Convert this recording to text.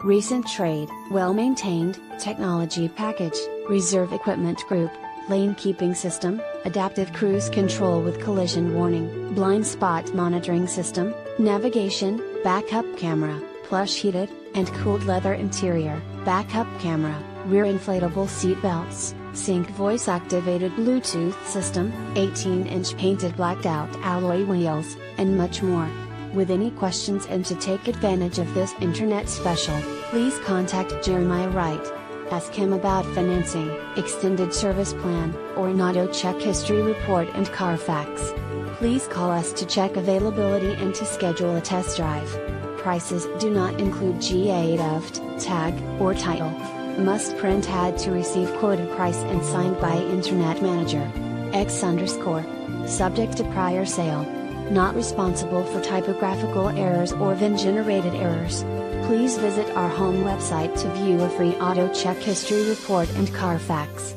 Recent trade, well-maintained, technology package, reserve equipment group, lane keeping system, adaptive cruise control with collision warning, blind spot monitoring system, navigation, backup camera, plush heated, and cooled leather interior, backup camera, rear inflatable seat belts, sync voice activated Bluetooth system, 18-inch painted blacked out alloy wheels, and much more. With any questions and to take advantage of this internet special, please contact Jeremiah Wright. Ask him about financing, extended service plan, or an auto check history report and Carfax. Please call us to check availability and to schedule a test drive. Prices do not include GA-DUFT, tag, or title. Must print ad to receive quoted price and signed by Internet Manager. X_. Subject to prior sale. Not responsible for typographical errors or VIN-generated errors. Please visit our home website to view a free auto check history report and Carfax.